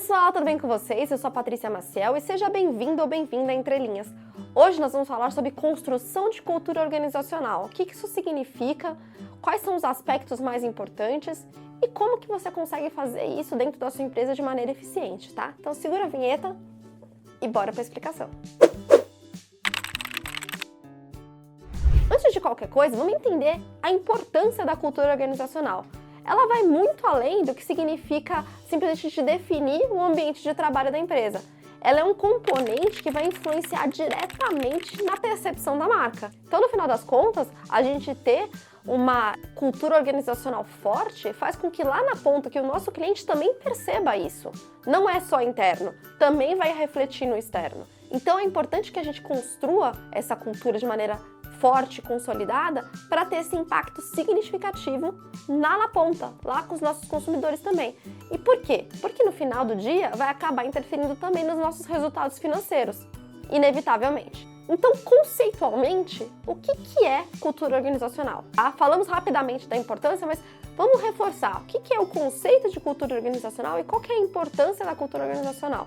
pessoal, tudo bem com vocês? Eu sou a Patrícia Maciel e seja bem-vindo ou bem-vinda a Entre Linhas. Hoje nós vamos falar sobre construção de cultura organizacional. O que isso significa, quais são os aspectos mais importantes e como que você consegue fazer isso dentro da sua empresa de maneira eficiente, tá? Então segura a vinheta e bora para a explicação. Antes de qualquer coisa, vamos entender a importância da cultura organizacional. Ela vai muito além do que significa simplesmente definir o ambiente de trabalho da empresa. Ela é um componente que vai influenciar diretamente na percepção da marca. Então, no final das contas, a gente ter uma cultura organizacional forte faz com que lá na ponta que o nosso cliente também perceba isso. Não é só interno, também vai refletir no externo. Então, é importante que a gente construa essa cultura de maneira forte, consolidada, para ter esse impacto significativo lá na ponta, lá com os nossos consumidores também. E por quê? Porque no final do dia vai acabar interferindo também nos nossos resultados financeiros, inevitavelmente. Então, conceitualmente, o que é cultura organizacional? Tá? Falamos rapidamente da importância, mas vamos reforçar. O que é o conceito de cultura organizacional e qual que é a importância da cultura organizacional?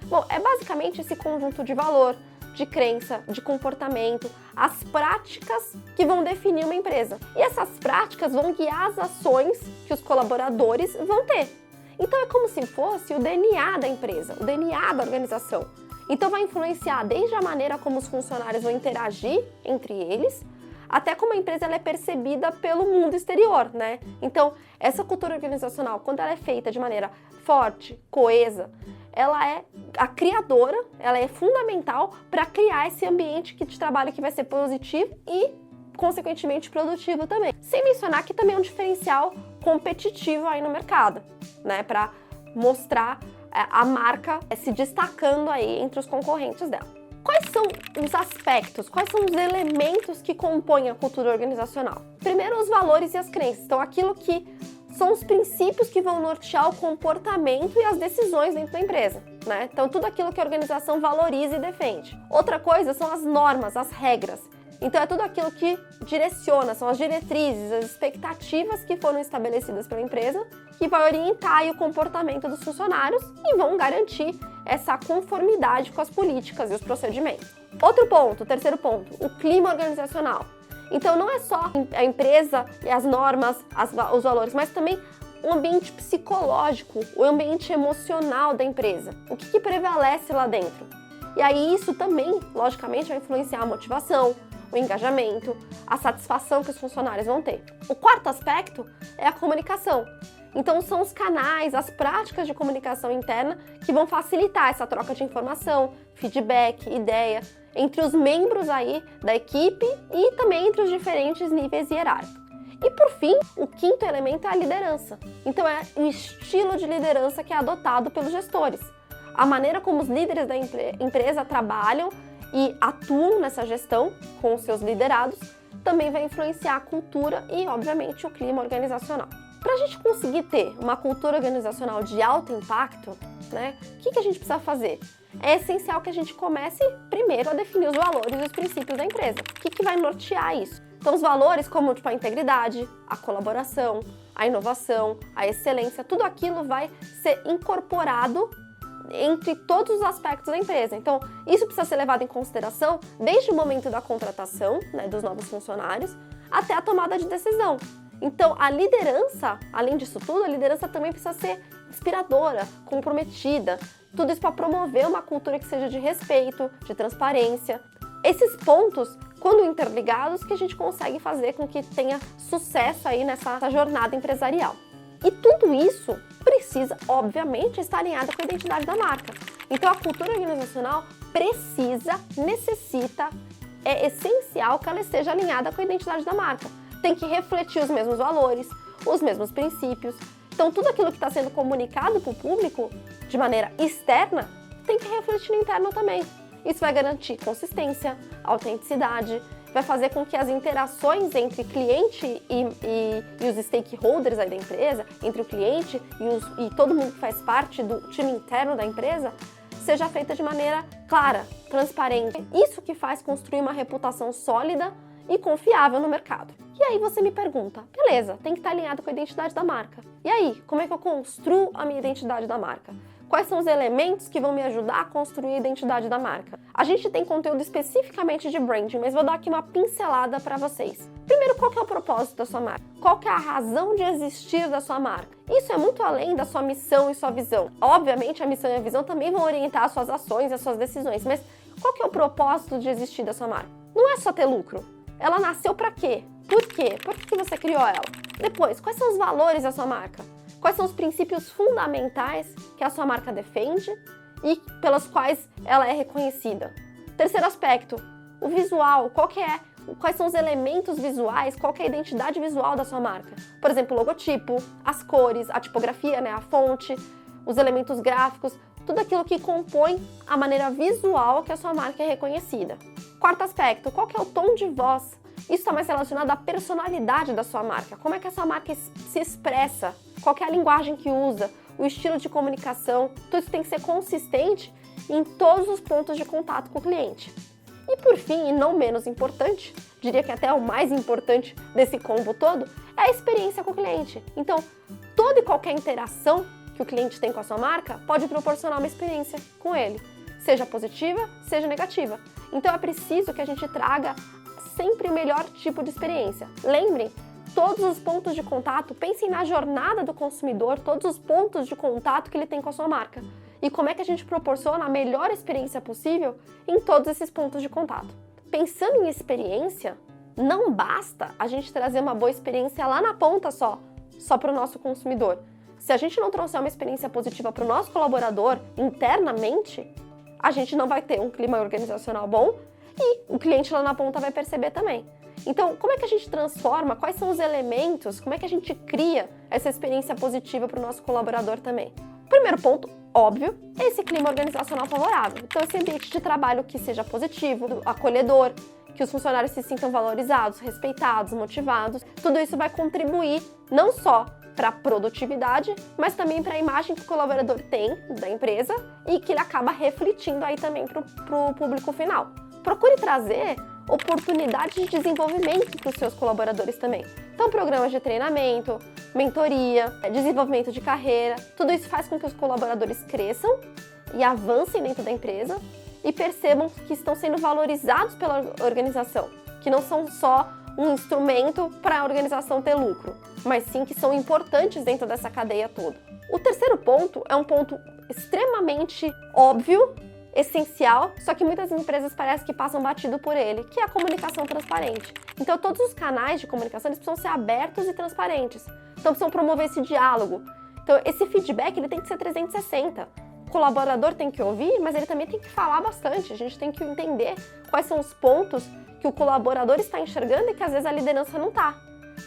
Bom, é basicamente esse conjunto de valor, de crença, de comportamento, as práticas que vão definir uma empresa. E essas práticas vão guiar as ações que os colaboradores vão ter. Então é como se fosse o DNA da empresa, o DNA da organização. Então vai influenciar desde a maneira como os funcionários vão interagir entre eles, até como a empresa ela é percebida pelo mundo exterior, né? Então, essa cultura organizacional, quando ela é feita de maneira forte, coesa, ela é a criadora, ela é fundamental para criar esse ambiente de trabalho que vai ser positivo e, consequentemente, produtivo também. Sem mencionar que também é um diferencial competitivo aí no mercado, né? Para mostrar a marca se destacando aí entre os concorrentes dela. Quais são os aspectos, quais são os elementos que compõem a cultura organizacional? Primeiro, os valores e as crenças. Então, aquilo que são os princípios que vão nortear o comportamento e as decisões dentro da empresa, né? Então, tudo aquilo que a organização valoriza e defende. Outra coisa são as normas, as regras. Então, é tudo aquilo que direciona, são as diretrizes, as expectativas que foram estabelecidas pela empresa, que vai orientar aí o comportamento dos funcionários e vão garantir essa conformidade com as políticas e os procedimentos. Outro ponto, terceiro ponto, o clima organizacional. Então, não é só a empresa e as normas, os valores, mas também o ambiente psicológico, o ambiente emocional da empresa. O que prevalece lá dentro? E aí isso também, logicamente, vai influenciar a motivação, o engajamento, a satisfação que os funcionários vão ter. O quarto aspecto é a comunicação. Então, são os canais, as práticas de comunicação interna que vão facilitar essa troca de informação, feedback, ideia, entre os membros aí da equipe e também entre os diferentes níveis hierárquicos. E por fim, o quinto elemento é a liderança. Então é o estilo de liderança que é adotado pelos gestores. A maneira como os líderes da empresa trabalham e atuam nessa gestão com os seus liderados também vai influenciar a cultura e, obviamente, o clima organizacional. Para a gente conseguir ter uma cultura organizacional de alto impacto, né, o que a gente precisa fazer? É essencial que a gente comece primeiro a definir os valores e os princípios da empresa. O que vai nortear isso? Então, os valores como a integridade, a colaboração, a inovação, a excelência, tudo aquilo vai ser incorporado entre todos os aspectos da empresa. Então, isso precisa ser levado em consideração desde o momento da contratação, né, dos novos funcionários, até a tomada de decisão. Então, a liderança, além disso tudo, a liderança também precisa ser inspiradora, comprometida, tudo isso para promover uma cultura que seja de respeito, de transparência. Esses pontos, quando interligados, que a gente consegue fazer com que tenha sucesso aí nessa jornada empresarial. E tudo isso precisa, obviamente, estar alinhado com a identidade da marca. Então, a cultura organizacional necessita, é essencial que ela esteja alinhada com a identidade da marca. Tem que refletir os mesmos valores, os mesmos princípios. Então, tudo aquilo que está sendo comunicado para o público de maneira externa tem que refletir no interno também. Isso vai garantir consistência, autenticidade, vai fazer com que as interações entre cliente e os stakeholders aí da empresa, entre o cliente e todo mundo que faz parte do time interno da empresa, seja feita de maneira clara, transparente. Isso que faz construir uma reputação sólida e confiável no mercado. E aí você me pergunta, beleza, tem que estar alinhado com a identidade da marca. E aí, como é que eu construo a minha identidade da marca? Quais são os elementos que vão me ajudar a construir a identidade da marca? A gente tem conteúdo especificamente de branding, mas vou dar aqui uma pincelada para vocês. Primeiro, qual que é o propósito da sua marca? Qual que é a razão de existir da sua marca? Isso é muito além da sua missão e sua visão. Obviamente, a missão e a visão também vão orientar as suas ações e as suas decisões, mas qual que é o propósito de existir da sua marca? Não é só ter lucro. Ela nasceu para quê? Por quê? Por que você criou ela? Depois, quais são os valores da sua marca? Quais são os princípios fundamentais que a sua marca defende e pelos quais ela é reconhecida? Terceiro aspecto, o visual. Quais são os elementos visuais? Qual que é a identidade visual da sua marca? Por exemplo, o logotipo, as cores, a tipografia, a fonte, os elementos gráficos, tudo aquilo que compõe a maneira visual que a sua marca é reconhecida. Quarto aspecto, qual que é o tom de voz? Isso está mais relacionado à personalidade da sua marca. Como é que a sua marca se expressa? Qual que é a linguagem que usa? O estilo de comunicação? Tudo isso tem que ser consistente em todos os pontos de contato com o cliente. E por fim, e não menos importante, diria que até o mais importante desse combo todo, é a experiência com o cliente. Então, toda e qualquer interação que o cliente tem com a sua marca pode proporcionar uma experiência com ele, seja positiva, seja negativa. Então é preciso que a gente traga sempre o melhor tipo de experiência. Lembrem, todos os pontos de contato, pensem na jornada do consumidor, todos os pontos de contato que ele tem com a sua marca. E como é que a gente proporciona a melhor experiência possível em todos esses pontos de contato. Pensando em experiência, não basta a gente trazer uma boa experiência lá na ponta só para o nosso consumidor. Se a gente não trouxer uma experiência positiva para o nosso colaborador internamente, a gente não vai ter um clima organizacional bom e o cliente lá na ponta vai perceber também. Então, como é que a gente transforma? Quais são os elementos? Como é que a gente cria essa experiência positiva para o nosso colaborador também? O primeiro ponto, óbvio, é esse clima organizacional favorável. Então, esse ambiente de trabalho que seja positivo, acolhedor, que os funcionários se sintam valorizados, respeitados, motivados. Tudo isso vai contribuir não só para a produtividade, mas também para a imagem que o colaborador tem da empresa e que ele acaba refletindo aí também para o público final. Procure trazer oportunidades de desenvolvimento para os seus colaboradores também. Então, programas de treinamento, mentoria, desenvolvimento de carreira, tudo isso faz com que os colaboradores cresçam e avancem dentro da empresa e percebam que estão sendo valorizados pela organização, que não são só um instrumento para a organização ter lucro, mas sim que são importantes dentro dessa cadeia toda. O terceiro ponto é um ponto extremamente óbvio, essencial, só que muitas empresas parecem que passam batido por ele, que é a comunicação transparente. Então, todos os canais de comunicação eles precisam ser abertos e transparentes. Então, precisam promover esse diálogo. Então, esse feedback ele tem que ser 360. O colaborador tem que ouvir, mas ele também tem que falar bastante. A gente tem que entender quais são os pontos que o colaborador está enxergando e que às vezes a liderança não está.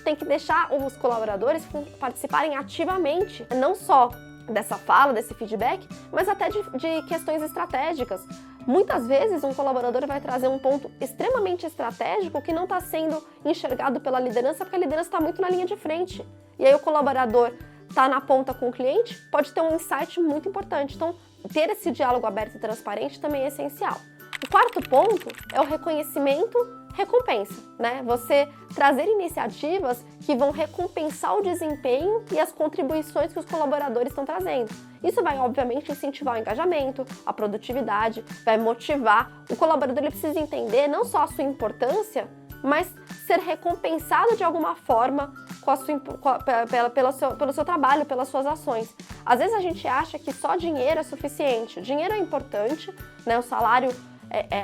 Tem que deixar os colaboradores participarem ativamente, não só dessa fala, desse feedback, mas até de questões estratégicas. Muitas vezes um colaborador vai trazer um ponto extremamente estratégico que não está sendo enxergado pela liderança, porque a liderança está muito na linha de frente. E aí o colaborador está na ponta com o cliente, pode ter um insight muito importante. Então, ter esse diálogo aberto e transparente também é essencial. O quarto ponto é o reconhecimento, recompensa, né? Você trazer iniciativas que vão recompensar o desempenho e as contribuições que os colaboradores estão trazendo. Isso vai, obviamente, incentivar o engajamento, a produtividade, vai motivar. O colaborador ele precisa entender não só a sua importância, mas ser recompensado de alguma forma pelo seu trabalho, pelas suas ações. Às vezes a gente acha que só dinheiro é suficiente. O dinheiro é importante, né? O salário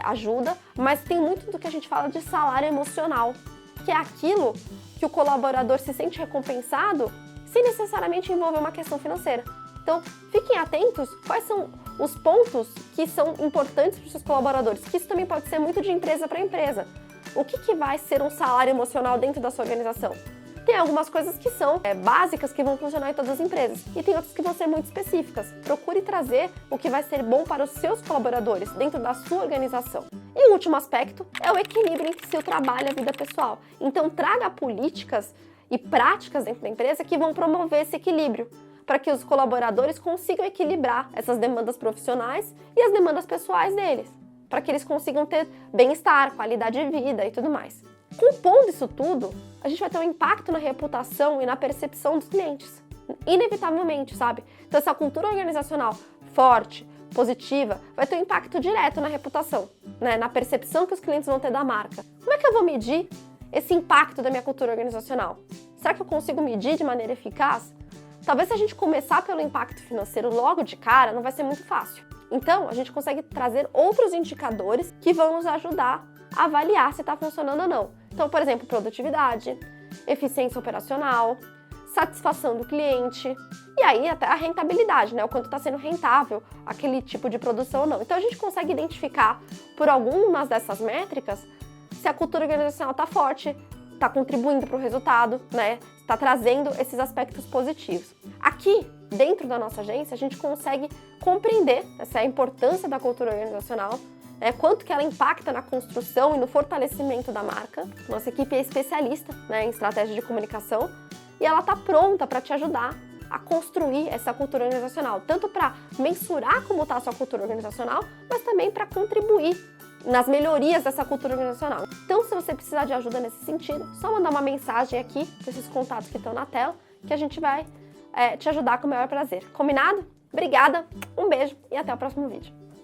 ajuda, mas tem muito do que a gente fala de salário emocional, que é aquilo que o colaborador se sente recompensado sem necessariamente envolver uma questão financeira. Então, fiquem atentos quais são os pontos que são importantes para os seus colaboradores, que isso também pode ser muito de empresa para empresa. O que vai ser um salário emocional dentro da sua organização? Tem algumas coisas que são básicas, que vão funcionar em todas as empresas, e tem outras que vão ser muito específicas. Procure trazer o que vai ser bom para os seus colaboradores dentro da sua organização. E o último aspecto é o equilíbrio entre seu trabalho e a vida pessoal. Então, traga políticas e práticas dentro da empresa que vão promover esse equilíbrio, para que os colaboradores consigam equilibrar essas demandas profissionais e as demandas pessoais deles, para que eles consigam ter bem-estar, qualidade de vida e tudo mais. Compondo isso tudo, a gente vai ter um impacto na reputação e na percepção dos clientes. Inevitavelmente, sabe? Então, essa cultura organizacional forte, positiva, vai ter um impacto direto na reputação, né? Na percepção que os clientes vão ter da marca. Como é que eu vou medir esse impacto da minha cultura organizacional? Será que eu consigo medir de maneira eficaz? Talvez se a gente começar pelo impacto financeiro logo de cara, não vai ser muito fácil. Então, a gente consegue trazer outros indicadores que vão nos ajudar a avaliar se está funcionando ou não. Então, por exemplo, produtividade, eficiência operacional, satisfação do cliente e aí até a rentabilidade, né? O quanto está sendo rentável aquele tipo de produção ou não. Então, a gente consegue identificar por algumas dessas métricas se a cultura organizacional está forte, está contribuindo para o resultado, né? Está trazendo esses aspectos positivos. Aqui, dentro da nossa agência, a gente consegue compreender essa importância da cultura organizacional, né? Quanto que ela impacta na construção e no fortalecimento da marca. Nossa equipe é especialista, né, em estratégia de comunicação e ela está pronta para te ajudar a construir essa cultura organizacional, tanto para mensurar como está a sua cultura organizacional, mas também para contribuir nas melhorias dessa cultura organizacional. Então, se você precisar de ajuda nesse sentido, só mandar uma mensagem aqui, desses contatos que estão na tela, que a gente vai te ajudar com o maior prazer. Combinado? Obrigada, um beijo e até o próximo vídeo.